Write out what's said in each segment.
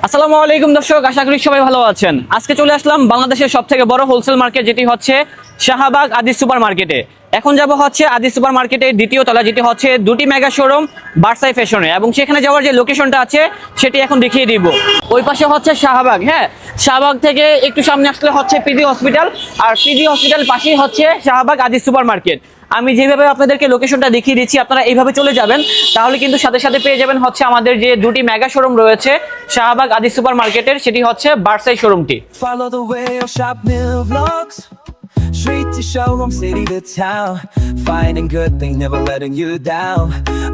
আসসালামু আলাইকুম দর্শক, আশা করি সবাই ভালো আছেন। আজকে চলে আসলাম বাংলাদেশের সবথেকে বড় হোলসেল মার্কেট, যেটি হচ্ছে শাহবাগ আদি সুপার মার্কেটে। এখন যাব হচ্ছে আদি সুপার মার্কেটের দ্বিতীয় তলা, যেটি হচ্ছে দুটি মেগা শোরুম বার্সাই ফ্যাশনে, এবং সেখানে যাওয়ার যে লোকেশনটা আছে সেটি এখন দেখিয়ে দিব। ওই পাশে হচ্ছে শাহবাগ, হ্যাঁ, শাহবাগ থেকে একটু সামনে আসলে হচ্ছে পিজি হসপিটাল, আর পিজি হসপিটাল পাশেই হচ্ছে শাহবাগ আদি সুপার মার্কেট। আমি যেভাবে আপনাদেরকে লোকেশনটা দেখিয়ে দিচ্ছি, আপনারা এইভাবে চলে যাবেন, তাহলে কিন্তু সাথে সাথে পেয়ে যাবেন হচ্ছে আমাদের যে দুটি মেগা শোরুম রয়েছে শাহবাগ আদি সুপার মার্কেটের, সেটি হচ্ছে বার্সাই শোরুমটি। Follow the way or shop new vlogs. Street to showroom, city to town. Finding good things, never letting you down.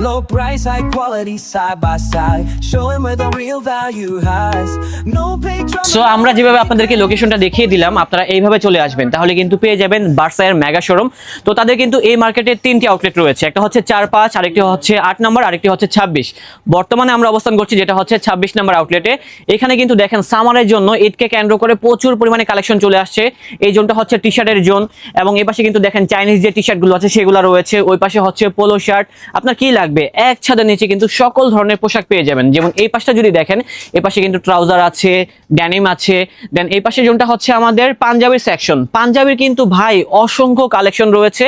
Low price, high quality, side by side. Showing where the real value hides. No pay drama. So আমরা যেভাবে আপনাদেরকে লোকেশনটা দেখিয়ে দিলাম, আপনারা এইভাবে চলে আসবেন, তাহলে কিন্তু পেয়ে যাবেন বার্সাইয়ের মেগা শোরুম। তো তাদের কিন্তু এই মার্কেটে তিনটি আউটলেট রয়েছে, একটা হচ্ছে 4-5, আরেকটি হচ্ছে 8 নম্বর, আরেকটি হচ্ছে 26। বর্তমানে আমরা অবস্থান করছি যেটা হচ্ছে 26 নম্বর আউটলেটে। এখানে কিন্তু দেখেন সামারের জন্য ঈদকে কেন্দ্র করে প্রচুর পরিমাণে কালেকশন চলে আসছে। এই জোনটা হচ্ছে টি শার্টের জোন, এবং এই পাশে কিন্তু দেখেন চাইনিজ যে টি শার্টগুলো আছে সেগুলো রয়েছে। ওই পাশে হচ্ছে পোলো শার্ট, আপনার কি লাগবে এক ছাদের নিচে কিন্তু সকল ধরনের পোশাক পেয়ে যাবেন। যেমন এই পাশটা যদি দেখেন, এই পাশে কিন্তু ট্রাউজার আছে, ড্যানিম আছে। দেন এই পাশে জোনটা হচ্ছে আমাদের পাঞ্জাবির সেকশন। পাঞ্জাবির কিন্তু ভাই অসংখ্য কালেকশন রয়েছে,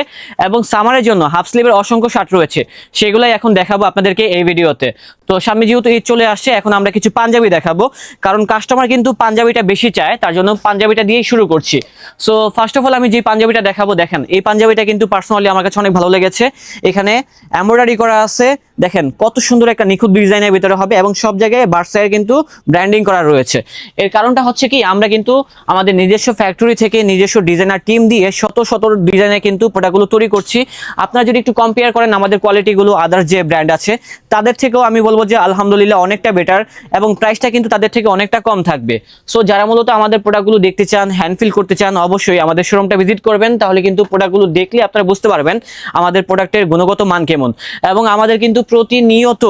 এবং সামারের জন্য হাফ স্লিভের অসংখ্য শার্ট রয়েছে, সেগুলাই এখন দেখাবো আপনাদেরকে এই ভিডিওতে। তো সামনে যেহেতু ঈদ চলে আসছে, এখন আমরা কিছু পাঞ্জাবি দেখাবো, কারণ কাস্টমার কিন্তু পাঞ্জাবিটা বেশি চায়, তার জন্য পাঞ্জাবিটা দিয়েই শুরু করছি। সো ফার্স্ট অফ অল আমি যে পাঞ্জাবিটা দেখাবো, দেখেন এই পাঞ্জাবিটা কিন্তু পার্সোনালি আমার কাছে অনেক ভালো লেগেছে। এখানে এমব্রয়ডারি করা আছে, দেখেন কত সুন্দর একটা নিখুঁত ডিজাইনের ভিতরে হবে, এবং সব জায়গায় বার্সাইয়ের কিন্তু ব্র্যান্ডিং করা রয়েছে। এর কারণটা হচ্ছে কি, আমরা কিন্তু আমাদের নিজস্ব ফ্যাক্টরি থেকে নিজস্ব ডিজাইনার টিম দিয়ে শত শত ডিজাইনে কিন্তু প্রোডাক্টগুলো তৈরি করছি। আপনারা যদি একটু কম্পেয়ার করেন আমাদের কোয়ালিটিগুলো আদার্স যে ব্র্যান্ড আছে তাদের থেকেও, আমি বলবো যে আলহামদুলিল্লাহ অনেকটা বেটার, এবং প্রাইসটা কিন্তু তাদের থেকে অনেকটা কম থাকবে। সো যারা মূলত আমাদের প্রোডাক্টগুলো দেখতে চান, হ্যান্ডফিল করতে চান, অবশ্যই আমাদের শোরুমটা ভিজিট করবেন, তাহলে কিন্তু প্রোডাক্টগুলো দেখলে আপনারা বুঝতে পারবেন আমাদের প্রোডাক্টের গুণগত মান কেমন। এবং আমাদের কিন্তু প্রতিনিয়ত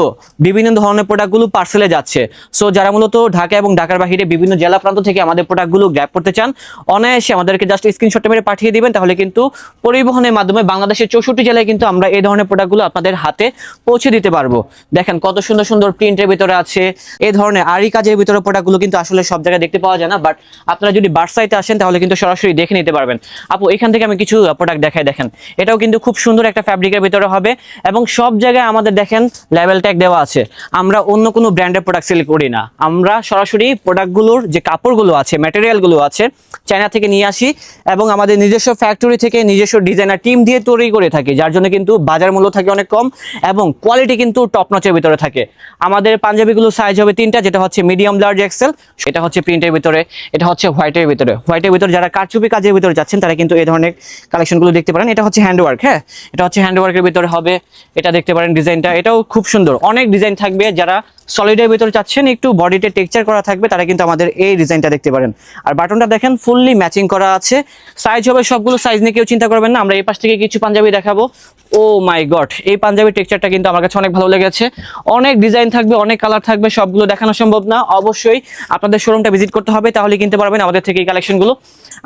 বিভিন্ন ধরনের প্রোডাক্টগুলো পার্সেলে যাচ্ছে। সো যারা মূলত ঢাকা এবং ঢাকার বাইরে বিভিন্ন জেলা প্রান্ত থেকে আমাদের প্রোডাক্টগুলো গ্র্যাব করতে চান, অনায়াসে আমাদেরকে জাস্ট স্ক্রিনশট মেরে পাঠিয়ে দিবেন, তাহলে কিন্তু পরিবহনের মাধ্যমে বাংলাদেশের 64 জেলায় কিন্তু আমরা এই ধরনের প্রোডাক্টগুলো আপনাদের হাতে পৌঁছে দিতে পারবো। দেখেন কত সুন্দর সুন্দর প্রিন্টের ভিতরে আছে, এই ধরনের আরি কাজের ভিতরে প্রোডাক্টগুলো কিন্তু আসলে সব জায়গায় দেখতে পাওয়া যায় না, বাট আপনারা যদি বার্সাইতে আসেন তাহলে কিন্তু সরাসরি দেখে নিতে পারবেন। আপু এখান থেকে আমি কিছু প্রোডাক্ট দেখাই, দেখেন এটাও কিন্তু খুব সুন্দর একটা ফ্যাব্রিকের ভিতরে হবে, এবং সব জায়গায় আমাদের দেখেন লেভেল ট্যাগ দেওয়া আছে। আমরা অন্য কোনো ব্র্যান্ডের প্রোডাক্ট সেল করি না, আমরা সরাসরি প্রোডাক্টগুলোর যে কাপড়গুলো আছে, ম্যাটেরিয়ালগুলো আছে, চায়না থেকে নিয়ে আসি, এবং আমাদের নিজস্ব ফ্যাক্টরি থেকে নিজস্ব ডিজাইনার টিম দিয়ে তৈরি করে থাকি, যার জন্য কিন্তু বাজার মূল্য থাকে অনেক কম, এবং কোয়ালিটি কিন্তু টপ নচের ভিতরে থাকে। আমাদের পাঞ্জাবিগুলো সাইজ হবে তিনটা, যেটা হচ্ছে মিডিয়াম, লার্জ, এক্সেল। এটা হচ্ছে প্রিন্টের ভিতরে, এটা হচ্ছে হোয়াইটের ভিতরে। হোয়াইটের ভিতরে যারা কারচুপি কাজের ভিতরে যাচ্ছেন তারা কিন্তু এই ধরনের কালেকশনগুলো দেখতে পারেন। এটা হচ্ছে হ্যান্ডওয়ার্ক, হ্যাঁ, এটা হচ্ছে হ্যান্ডওয়ার্কের ভিতরে হবে। এটা দেখতে পারেন ডিজাইনটা, এটাও খুব সুন্দর, অনেক ডিজাইন থাকবে। যারা সলিডের ভিতরে চাচ্ছেন, একটু বডিতে টেক্সচার করা থাকবে, তারা কিন্তু আমাদের এই ডিজাইনটা দেখতে পারেন। আর বাটনটা দেখেন ফুললি ম্যাচিং করা আছে। সাইজ হবে সবগুলো, সাইজ নিয়ে কেউ চিন্তা করবেন না। আমরা এই পাশ থেকে কিছু পাঞ্জাবি দেখাবো। ও মাই গড, এই পাঞ্জাবির টেক্সচারটা কিন্তু আমার কাছে অনেক ভালো লেগেছে। অনেক ডিজাইন থাকবে, অনেক কালার থাকবে, সবগুলো দেখানো সম্ভব না। অবশ্যই আপনাদের শোরুমটা ভিজিট করতে হবে, তাহলে কিনতে পারবেন আমাদের থেকে এই কালেকশনগুলো।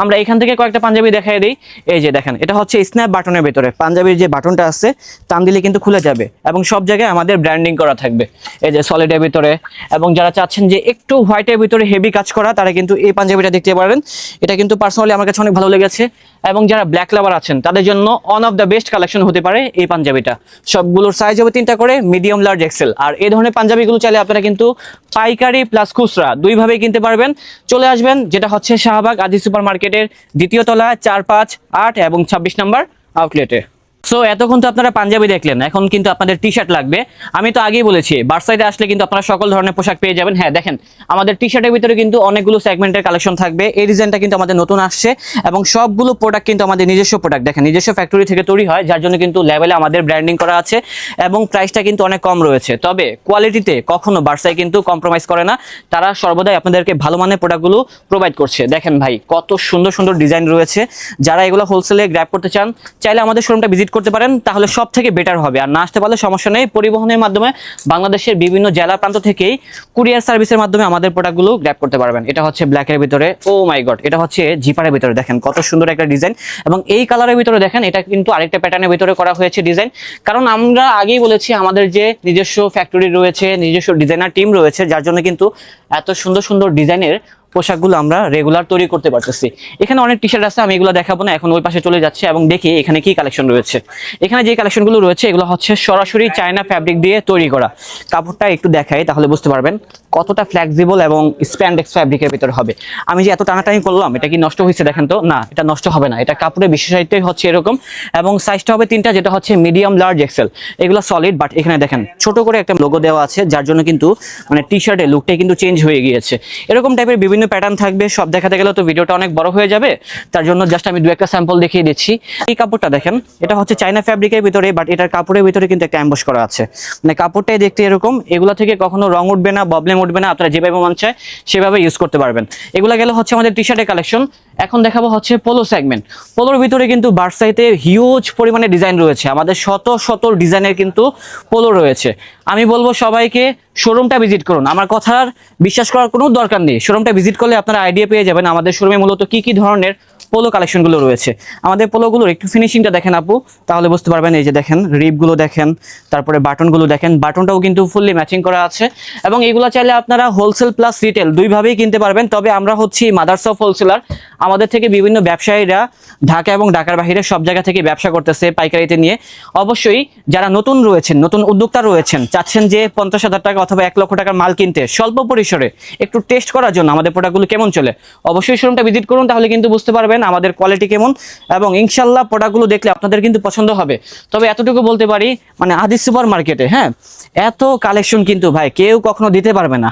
আমরা এখান থেকে কয়েকটা পাঞ্জাবি দেখাই দিই। এই যে দেখেন, এটা হচ্ছে স্ন্যাপ বাটনের ভিতরে। পাঞ্জাবির যে বাটনটা আছে টান দিলে কিন্তু খুলে যাবে, এবং সব জায়গায় আমাদের ব্র্যান্ডিং করা থাকবে। এই যে সলিডের ভিতরে, এবং যারা চাচ্ছেন যে একটু হোয়াইটের ভিতরে হেভি কাজ করা, তারা কিন্তু এই পাঞ্জাবিটা দেখতে পারবেন। এটা কিন্তু পার্সোনালি আমার কাছে অনেক ভালো লেগেছে, এবং যারা ব্ল্যাক লাভার আছেন তাদের জন্য one of the best collection হতে পারে এই পাঞ্জাবিটা। সবগুলোর সাইজ হবে তিনটা করে, মিডিয়াম, লার্জ, এক্সেল। আর এই ধরনের পাঞ্জাবিগুলো চাইলে আপনারা কিন্তু পাইকারি প্লাস খুচরা দুইভাবেই কিনতে পারবেন। চলে আসবেন যেটা হচ্ছে শাহবাগ আদি সুপার মার্কেটের দ্বিতীয় তলা 4, 5, 8 এবং 26 নম্বর আউটলেটে। সো এতক্ষণ তো আপনারা পাঞ্জাবি দেখলেন, এখন কিন্তু আপনাদের টি শার্ট লাগবে। আমি তো আগেই বলেছি বার্সাইতে আসলে কিন্তু আপনারা সকল ধরনের পোশাক পেয়ে যাবেন। হ্যাঁ দেখেন, আমাদের টি শার্টের ভিতরে কিন্তু অনেকগুলো সেগমেন্টের কালেকশন থাকবে। এই ডিজাইনটা কিন্তু আমাদের নতুন আসছে, এবং সবগুলো প্রোডাক্ট কিন্তু আমাদের নিজস্ব প্রোডাক্ট। দেখেন নিজস্ব ফ্যাক্টরি থেকে তৈরি হয়, যার জন্য কিন্তু লেভেলে আমাদের ব্র্যান্ডিং করা আছে, এবং প্রাইসটা কিন্তু অনেক কম রয়েছে। তবে কোয়ালিটিতে কখনো বার্সাই কিন্তু কম্প্রোমাইজ করে না, তারা সর্বদাই আপনাদেরকে ভালো মানের প্রোডাক্টগুলো প্রোভাইড করছে। দেখেন ভাই কত সুন্দর সুন্দর ডিজাইন রয়েছে। যারা এগুলো হোলসেলে গ্র্যাব করতে চান, চাইলে আমাদের শোরুমটা ভিজিট করতে পারেন তাহলে সব থেকে বেটার হবে, আর না আসতে পারলে সমস্যা নেই, পরিবহনের মাধ্যমে বাংলাদেশের বিভিন্ন জেলা প্রান্ত থেকেই কুরিয়ার সার্ভিসের মাধ্যমে আমাদের প্রোডাক্টগুলো গ্র্যাব করতে পারবেন। এটা হচ্ছে ব্ল্যাকের ভিতরে, ও মাই গড, এটা হচ্ছে জিপারের ভিতরে, দেখেন কত সুন্দর একটা ডিজাইন, এবং এই কালারের ভিতরে দেখেন এটা কিন্তু আরেকটা প্যাটার্নের ভিতরে করা হয়েছে ডিজাইন। কারণ আমরা আগেই বলেছি আমাদের যে নিজস্ব ফ্যাক্টরি রয়েছে, নিজস্ব ডিজাইনার টিম রয়েছে, যার জন্য কিন্তু এত সুন্দর সুন্দর ডিজাইনের পোশাকগুলো আমরা রেগুলার তৈরি করতে পারতেছি। এখানে অনেক টি শার্ট আছে, আমি এগুলো দেখাবো না, এখন ওই পাশে চলে যাচ্ছে এবং দেখি এখানে কি কালেকশন রয়েছে। এখানে যে কালেকশনগুলো রয়েছে এগুলো হচ্ছে সরাসরি চায়না ফ্যাব্রিক দিয়ে তৈরি করা। কাপড়টা একটু দেখাই তাহলে বুঝতে পারবেন কতটা ফ্লেক্সিবল এবং স্প্যান্ডেক্স ফ্যাব্রিকের ভিতরে হবে। আমি যে এত টানাটানি করলাম এটা কি নষ্ট হয়েছে দেখেন তো? না, এটা নষ্ট হবে না, এটা কাপড়ের বিশেষত্বই হচ্ছে এরকম, এবং সাইজটা হবে 3টা, যেটা হচ্ছে মিডিয়াম, লার্জ, এক্সেল। এগুলো সলিড, বাট এখানে দেখেন ছোট করে একটা লোগো দেওয়া আছে, যার জন্য কিন্তু মানে টি শার্টের লুকটাই কিন্তু চেঞ্জ হয়ে গিয়েছে। এরকম টাইপের বিভিন্ন প্যাটার্ন থাকবে, সব দেখাতে গেলে তো ভিডিওটা অনেক বড় হয়ে যাবে, তার জন্য জাস্ট আমি 2-1টা স্যাম্পল দেখিয়ে দিচ্ছি। এই কাপড়টা দেখেন, এটা হচ্ছে চায়না ফ্যাব্রিকের ভিতরে, বাট এটার কাপড়ের ভিতরে কিন্তু একটা অ্যাম্বস করা আছে, মানে কাপড়টাই দেখতে এরকম। এগুলো থেকে কখনো রং উঠবে না, প্রবলেম উঠবে না, আপনারা যেভাবে মন চায় সেভাবে ইউজ করতে পারবেন। এগুলো গেলে হচ্ছে আমাদের টি শার্টের কালেকশন। এখন দেখাবো হচ্ছে পোলো সেগমেন্ট। পোলোর ভিতরে কিন্তু বার্সাইতে হিউজ পরিমাণে ডিজাইন রয়েছে, আমাদের শত শত ডিজাইনের কিন্তু পোলো রয়েছে। আমি বলবো সবাইকে শোরুমটা ভিজিট করুন, আমার কথার বিশ্বাস করার কোনো দরকার নেই। শোরুমটা ভিজিট করলে আপনারা আইডিয়া পেয়ে যাবেন আমাদের শোরুমে মূলত কি কি ধরনের পোলো কালেকশনগুলো রয়েছে। আমাদের পোলোগুলোর একটু ফিনিশিংটা দেখেন আপু, তাহলে বুঝতে পারবেন। এই যে দেখেন রিপগুলো দেখেন, তারপরে বাটনগুলো দেখেন, বাটনটাও কিন্তু ফুললি ম্যাচিং করা আছে, এবং এগুলো চাইলে আপনারা হোলসেল প্লাস রিটেল দুইভাবেই কিনতে পারবেন। তবে আমরা হচ্ছি মাদার্স অফ হোলসেলার, আমাদের থেকে বিভিন্ন ব্যবসায়ীরা ঢাকা এবং ঢাকার বাইরে সব জায়গা থেকে ব্যবসা করতেছে পাইকারিতে নিয়ে। অবশ্যই যারা নতুন রয়েছেন, নতুন উদ্যোক্তা রয়েছেন, চাচ্ছেন যে 50,000 টাকা অথবা 1 লক্ষ টাকার মাল কিনতে স্বল্প পরিসরে একটু টেস্ট করার জন্য আমাদের প্রোডাক্টগুলো কেমন চলে, অবশ্যই শোরুমটা ভিজিট করুন, তাহলে কিন্তু বুঝতে পারবেন আমাদের কোয়ালিটি কেমন, এবং ইনশাল্লাহ প্রোডাক্টগুলো দেখলে আপনাদের কিন্তু পছন্দ হবে। তবে এতটুকু বলতে পারি, মানে আদি সুপার মার্কেটে হ্যাঁ এত কালেকশন কিন্তু ভাই কেউ কখনো দিতে পারবে না।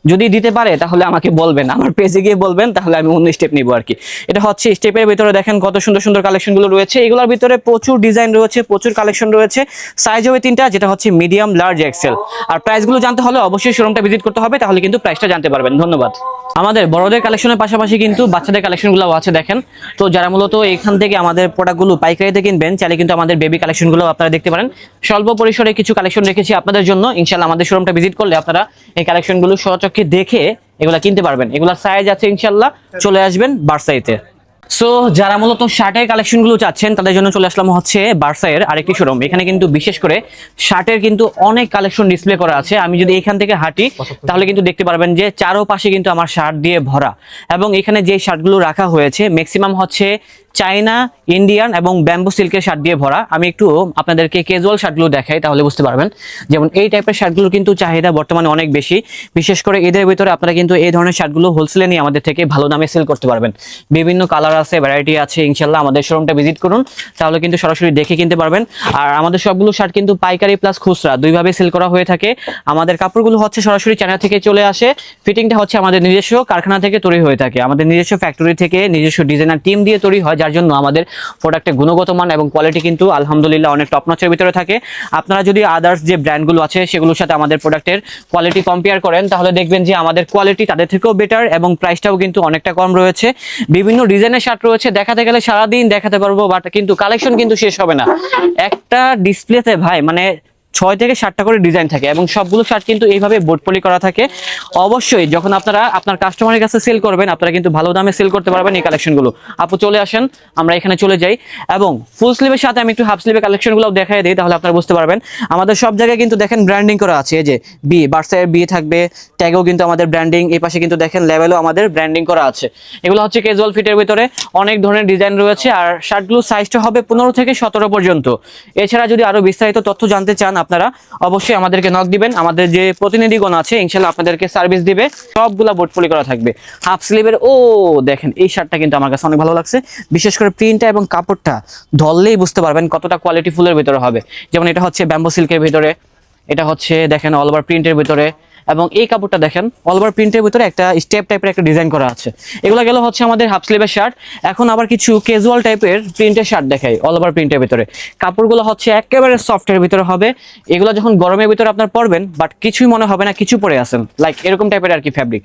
যদি দিতে পারে তাহলে আমাকে বলবেন, আমার পেজে গিয়ে বলবেন, তাহলে আমি অন্য স্টেপ নিব আর কি। এটা হচ্ছে স্টেপের ভিতরে দেখেন কত সুন্দর সুন্দর কালেকশনগুলো রয়েছে, এগুলোর ভিতরে প্রচুর ডিজাইন রয়েছে, প্রচুর কালেকশন রয়েছে। সাইজ হবে 3টা, যেটা হচ্ছে মিডিয়াম, লার্জ, এক্সেল। আর প্রাইসগুলো জানতে হলে অবশ্যই শোরুমটা ভিজিট করতে হবে, তাহলে কিন্তু প্রাইসটা জানতে পারবেন। ধন্যবাদ। আমাদের বড়দের কালেকশনের পাশাপাশি কিন্তু বাচ্চাদের কালেকশনগুলো আছে দেখেন। তো যারা মূলত এখান থেকে আমাদের প্রোডাক্টগুলো পাইকারিতে কিনবেন, চাইলে কিন্তু আমাদের বেবি কালেকশনগুলো আপনারা দেখতে পারেন। স্বল্প পরিসরে কিছু কালেকশন রেখেছি আপনাদের জন্য, ইনশাআল্লাহ আমাদের শোরুমটা ভিজিট করলে আপনারা এই কালেকশনগুলো সচক্ষে দেখে এগুলা কিনতে পারবেন। এগুলা সাইজ আছে ইনশাআল্লাহ, চলে আসবেন বার্সাইতে। সো যারা মূলত শার্টের কালেকশনগুলো চাচ্ছেন তাদের জন্য চলে আসলাম হচ্ছে বার্সাইয়ের আরেকটি শোরুম। এখানে কিন্তু বিশেষ করে শার্টের কিন্তু অনেক কালেকশন ডিসপ্লে করা আছে। আমি যদি এখান থেকে হাঁটি তাহলে কিন্তু দেখতে পারবেন যে চারোপাশে কিন্তু আমার শার্ট দিয়ে ভরা, এবং এখানে যে শার্টগুলো রাখা হয়েছে ম্যাক্সিমাম হচ্ছে চায়না, ইন্ডিয়ান এবং ব্যাম্বু সিল্কের শার্ট দিয়ে ভরা। আমি একটু আপনাদেরকে ক্যাজুয়াল শার্টগুলো দেখাই তাহলে বুঝতে পারবেন। যেমন এই টাইপের শার্টগুলো কিন্তু চাহিদা বর্তমানে অনেক বেশি, বিশেষ করে এদের ভিতরে আপনারা কিন্তু এই ধরনের শার্টগুলো হোলসেলে নিয়ে আমাদের থেকে ভালো দামে সেল করতে পারবেন। বিভিন্ন কালার আছে, ভ্যারাইটি আছে, ইনশাল্লাহ আমাদের শোরুমটা ভিজিট করুন, তাহলে কিন্তু সরাসরি দেখে কিনতে পারবেন। আর আমাদের সবগুলো শার্ট কিন্তু পাইকারি প্লাস খুচরা দুইভাবে সেল করা হয়ে থাকে। আমাদের কাপড়গুলো হচ্ছে সরাসরি চায়না থেকে চলে আসে, ফিটিংটা হচ্ছে আমাদের নিজস্ব কারখানা থেকে তৈরি হয়ে থাকে, আমাদের নিজস্ব ফ্যাক্টরি থেকে নিজস্ব ডিজাইনার টিম দিয়ে তৈরি হয়, যার জন্য আমাদের প্রোডাক্টের গুণগত মান এবং কোয়ালিটি কিন্তু আলহামদুলিল্লাহ অনেক টপ নচের ভিতরে থাকে। আপনারা যদি আদার্স যে ব্র্যান্ডগুলো আছে সেগুলোর সাথে আমাদের প্রোডাক্টের কোয়ালিটি কম্পেয়ার করেন তাহলে দেখবেন যে আমাদের কোয়ালিটি তাদের থেকেও বেটার, এবং প্রাইসটাও কিন্তু অনেকটা কম রয়েছে। বিভিন্ন ডিজাইনের শার্ট রয়েছে, দেখাতে গেলে সারাদিন দেখাতে পারবো, বাট কিন্তু কালেকশন কিন্তু শেষ হবে না। একটা ডিসপ্লেতে ভাই মানে 6 থেকে 7টা করে ডিজাইন থাকে, এবং সবগুলো শার্ট কিন্তু এইভাবে বোর্ড পলি করা থাকে। অবশ্যই যখন আপনারা আপনার কাস্টমারের কাছে সেল করবেন আপনারা কিন্তু ভালো দামে সেল করতে পারবেন এই কালেকশনগুলো। আপু চলে আসেন, আমরা এখানে চলে যাই, এবং ফুল স্লিভের সাথে আমি একটু হাফ স্লিভের কালেকশনগুলো দেখাই দিই, তাহলে আপনারা বুঝতে পারবেন। আমাদের সব জায়গায় কিন্তু দেখেন ব্র্যান্ডিং করা আছে, এই যে বি বার্সাইয়ের বি থাকবে, ট্যাগও কিন্তু আমাদের ব্র্যান্ডিং, এই পাশে কিন্তু দেখেন লেভেলও আমাদের ব্র্যান্ডিং করা আছে। এগুলো হচ্ছে ক্যাজুয়াল ফিটের ভিতরে অনেক ধরনের ডিজাইন রয়েছে, আর শার্টগুলোর সাইজটা হবে 15 থেকে 17 পর্যন্ত। এছাড়া যদি আরো বিস্তারিত তথ্য জানতে চান আপনারা অবশ্যই আমাদেরকে নক দিবেন, আমাদের যে প্রতিনিধিগণ আছে ইনশাআল্লাহ আপনাদেরকে সার্ভিস দিবে। সবগুলা বোর্ড পলি করা থাকবে। হাফ স্লিভের দেখেন এই শার্টটা কিন্তু আমার কাছে অনেক ভালো লাগছে, বিশেষ করে প্রিন্টটা এবং কাপড়টা ধরলেই বুঝতে পারবেন কতটা কোয়ালিটি ফুলের ভিতরে হবে। যেমন এটা হচ্ছে ব্যাম্বো সিল্কের ভিতরে, এটা হচ্ছে দেখেন অল ওভার প্রিন্টের ভিতরে, এবং এই কাপড়টা দেখেন অল ওভার প্রিন্টের ভিতরে একটা স্টেপ টাইপের একটা ডিজাইন করা আছে। এগুলো গেল হচ্ছে আমাদের হাফ স্লিভের শার্ট। এখন আবার কিছু ক্যাজুয়াল টাইপের প্রিন্টের শার্ট দেখাই অল ওভার প্রিন্টের ভিতরে। কাপড়গুলো হচ্ছে একেবারে সফটের ভিতরে হবে। এগুলো যখন গরমের ভিতরে আপনার পরবেন বাট কিছুই মনে হবে না কিছু পরে আছেন, লাইক এরকম টাইপের আর কি ফ্যাব্রিক।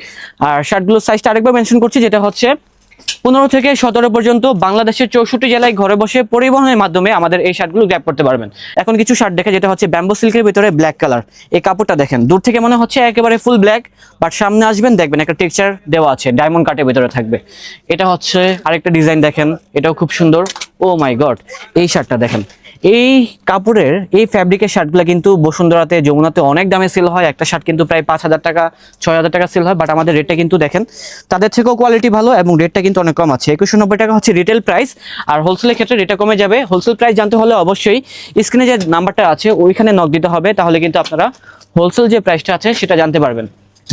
আর শার্টগুলোর সাইজটা আরেকবার মেনশন করছি, যেটা হচ্ছে 15 থেকে 17 পর্যন্ত বাংলাদেশের 64 জেলায় ঘরে বসে পরিবহনের মাধ্যমে আমাদের এই শার্টগুলো গ্র্যাব করতে পারবেন। এখন কিছু শার্ট দেখে, যেটা হচ্ছে ব্যাম্বো সিল্কের ভিতরে ব্ল্যাক কালার। এই কাপড়টা দেখেন, দূর থেকে মনে হচ্ছে একেবারে ফুল ব্ল্যাক, বাট সামনে আসবেন দেখবেন একটা টেক্সচার দেওয়া আছে, ডায়মন্ড কাটের ভিতরে থাকবে। এটা হচ্ছে আরেকটা ডিজাইন, দেখেন এটাও খুব সুন্দর। ও মাই গড, এই শার্টটা দেখেন। এই কাপড়ের এই ফ্যাব্রিকের শার্টগুলো কিন্তু বসুন্ধরাতে, যমুনাতে অনেক দামে সেল হয়। একটা শার্ট কিন্তু প্রায় 5,000 টাকা 6,000 টাকা সেল হয়, বাট আমাদের রেটটা কিন্তু দেখেন তাদের থেকেও কোয়ালিটি ভালো এবং রেটটা কিন্তু অনেক কম আছে। 2190 টাকা হচ্ছে রিটেল প্রাইস, আর হোলসেলের ক্ষেত্রে রেটটা কমে যাবে। হোলসেল প্রাইস জানতে হলে অবশ্যই স্ক্রিনে যে নাম্বারটা আছে ওইখানে নক দিতে হবে, তাহলে কিন্তু আপনারা হোলসেল যে প্রাইসটা আছে সেটা জানতে পারবেন।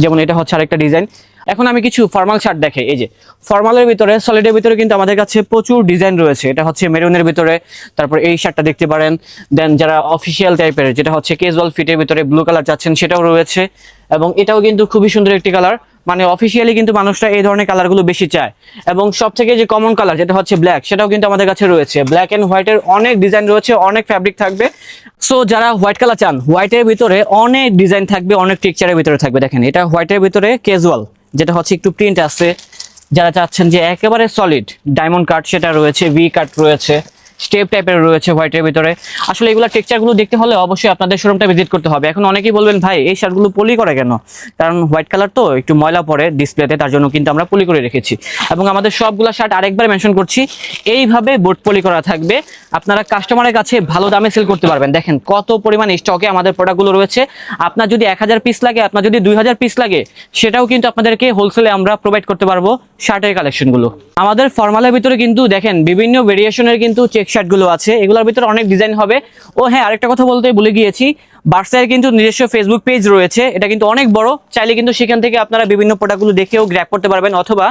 যেমন এটা হচ্ছে আরেকটা ডিজাইন। এখন আমি কিছু ফর্মাল শার্ট দেখে, এই যে ফর্মালের ভিতরে সলিডের ভিতরে কিন্তু আমাদের কাছে প্রচুর ডিজাইন রয়েছে। এটা হচ্ছে মেরুনের ভিতরে, তারপর এই শার্টটা দেখতে পারেন। দেন যারা অফিসিয়াল টাইপের, যেটা হচ্ছে ক্যাজুয়াল ফিটের ভিতরে ব্লু কালার চাচ্ছেন, সেটাও রয়েছে। এবং এটাও কিন্তু খুবই সুন্দর একটি কালার, মানে অফিসিয়ালি কিন্তু মানুষরা এই ধরনের কালারগুলো বেশি চায়। এবং সবথেকে যে কমন কালার যেটা হচ্ছে ব্ল্যাক, সেটাও কিন্তু আমাদের কাছে রয়েছে। ব্ল্যাক এন্ড হোয়াইটের অনেক ডিজাইন রয়েছে, অনেক ফ্যাব্রিক থাকবে। সো যারা হোয়াইট কালার চান, হোয়াইটের ভিতরে অনেক ডিজাইন থাকবে, অনেক টেক্সচারের ভিতরে থাকবে। দেখেন এটা হোয়াইটের ভিতরে ক্যাজুয়াল, যেটা হচ্ছে একটু প্রিন্ট আছে। যারা চাচ্ছেন যে একেবারে সলিড ডায়মন্ড কাট, সেটা রয়েছে। ভি কাট রয়েছে, স্টেপ টাইপের রয়েছে হোয়াইটের ভিতরে। আসলে এগুলো টেক্সচারগুলো দেখতে হলে অবশ্যই আপনাদের শোরুমটা ভিজিট করতে হবে। এখন অনেকেই বলবেন ভাই এই শার্টগুলো পলি করে কেন? কারণ হোয়াইট কালার তো একটু ময়লা পড়ে ডিসপ্লেতে, তার জন্য কিন্তু আমরা পলি করে রেখেছি। এবং আমাদের সবগুলো শার্ট আরেকবার মেনশন করছি, এইভাবে বোর্ড পলি করা থাকবে। আপনারা কাস্টমারের কাছে ভালো দামে সেল করতে পারবেন। দেখেন কত পরিমাণ স্টকে আমাদের প্রোডাক্টগুলো রয়েছে। আপনার যদি 1000 পিস লাগে, আপনার যদি 2000 পিস লাগে, সেটাও কিন্তু আপনাদেরকে হোলসেলে আমরা প্রোভাইড করতে পারবো শার্টের কালেকশনগুলো। আমাদের ফর্মালের ভিতরে কিন্তু দেখেন বিভিন্ন ভেরিয়েশনের কিন্তু চেক শার্টগুলো আছে, এগুলোর ভিতরে অনেক ডিজাইন হবে। ও হ্যাঁ, আরেকটা কথা বলতে ভুলে গিয়েছি, বার্সার কিন্তু নিজস্ব ফেসবুক পেজ রয়েছে। এটা কিন্তু অনেক বড়, চাইলে কিন্তু সেখান থেকে আপনারা বিভিন্ন প্রোডাক্টগুলো দেখেও গ্র্যাব করতে পারবেন, অথবা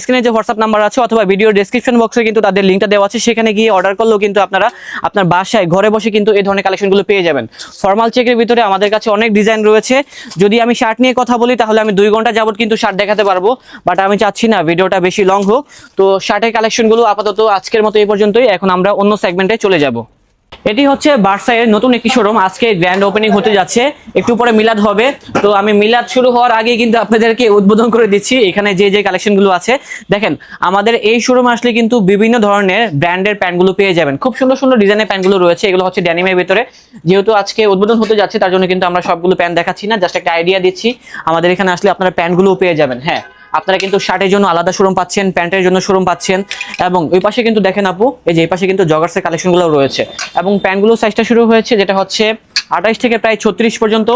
স্ক্রিনে যে হোয়াটসঅ্যাপ নাম্বার আছে অথবা ভিডিও ডেসক্রিপশন বক্সে কিন্তু তাদের লিঙ্কটা দেওয়া আছে, সেখানে গিয়ে অর্ডার করলেও কিন্তু আপনারা আপনার বাসায় ঘরে বসে কিন্তু এই ধরনের কালেকশনগুলো পেয়ে যাবেন। ফর্মাল চেকের ভিতরে আমাদের কাছে অনেক ডিজাইন রয়েছে। যদি আমি শার্ট নিয়ে কথা বলি তাহলে আমি 2 ঘন্টা যাবত কিন্তু শার্ট দেখাতে পারবো, বাট আমি চাচ্ছি না ভিডিওটা বেশি লং হোক। তো শার্টের কালেকশনগুলো আপাতত আজকের মতো এই পর্যন্তই। এখন আমরা অন্য সেগমেন্টে চলে যাব। এটি হচ্ছে বার্সায়ের নতুন একটি শোরুম, আজকে গ্র্যান্ড ওপেনিং হতে যাচ্ছে, একটু পরে মিলাদ হবে। তো আমি মিলাদ শুরু হওয়ার আগে কিন্তু আপনাদেরকে উদ্বোধন করে দিচ্ছি এখানে যে যে কালেকশনগুলো আছে। দেখেন আমাদের এই শোরুমে আসলে কিন্তু বিভিন্ন ধরনের ব্র্যান্ডের প্যান্টগুলো পেয়ে যাবেন। খুব সুন্দর সুন্দর ডিজাইনের প্যান্টগুলো রয়েছে, এগুলো হচ্ছে ড্যানিমের ভিতরে। যেহেতু আজকে উদ্বোধন হতে যাচ্ছে তার জন্য কিন্তু আমরা সবগুলো প্যান্ট দেখাচ্ছি না, জাস্ট একটা আইডিয়া দিচ্ছি। আমাদের এখানে আসলে আপনারা প্যান্টগুলোও পেয়ে যাবেন। হ্যাঁ, আপনারা কিন্তু শার্টের জন্য আলাদা শোরুম পাচ্ছেন, প্যান্টের জন্য শোরুম পাচ্ছেন। এবং ওই পাশে কিন্তু দেখেন আপু, এই যে এই পাশে কিন্তু জগার্সের কালেকশনগুলো রয়েছে। এবং প্যান্টগুলো সাইজটা শুরু হয়েছে যেটা হচ্ছে 28 থেকে প্রায় 36 পর্যন্ত।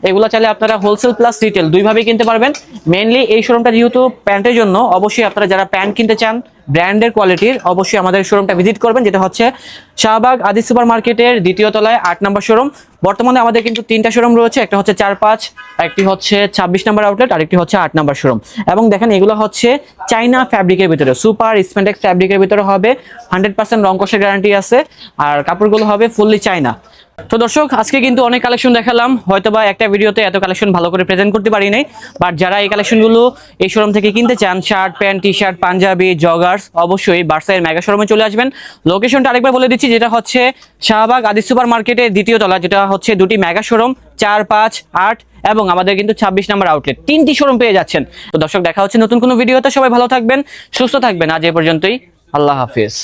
এগুলো চাইলে আপনারা হোলসেল প্লাস রিটেল দুইভাবেই কিনতে পারবেন। মেইনলি এই শোরুমটা যেহেতু প্যান্টের জন্য, অবশ্যই আপনারা যারা প্যান্ট কিনতে চান ব্র্যান্ডের কোয়ালিটির, অবশ্যই আমাদের শোরুমটা ভিজিট করবেন, যেটা হচ্ছে শাহবাগ আদি সুপার মার্কেটের 2য় তলায় 8 নম্বর শোরুম। বর্তমানে আমাদের কিন্তু 3টা শোরুম রয়েছে, একটা হচ্ছে 4-5, আরেকটি হচ্ছে 26 নম্বর আউটলেট, আরেকটি হচ্ছে 8 নম্বর শোরুম। এবং দেখেন এগুলো হচ্ছে চাইনা ফ্যাব্রিকের ভিতরে, সুপার স্প্যান্ডেক্স ফ্যাব্রিকের ভিতরে হবে, 100% রং কষের গ্যারান্টি আছে, আর কাপড়গুলো হবে ফুললি চাইনা। তো দর্শক, আজকে কিন্তু অনেক কালেকশন দেখালাম, হয়তোবা একটা ভিডিওতে এত কালেকশন ভালো করে প্রেজেন্ট করতে পারি নাই। বাট যারা এই কালেকশনগুলো এই শোরুম থেকে কিনতে চান, shirt pant T shirt panjabi joggers, অবশ্যই বার্সায়ের মেগা শোরুমে চলে আসবেন। লোকেশনটা আরেকবার বলে দিচ্ছি, যেটা হচ্ছে শাহবাগ আদি সুপার মার্কেটের 2য় তলা, যেটা হচ্ছে 2টি মেগা শোরুম 4, 5, 8 এবং আমাদের কিন্তু 26 নম্বর আউটলেট, 3টি শোরুম পেয়ে যাচ্ছেন। তো দর্শক, দেখা হচ্ছে নতুন কোনো ভিডিওতে। সবাই ভালো থাকবেন, সুস্থ থাকবেন। আজ এই পর্যন্তই, আল্লাহ হাফিজ।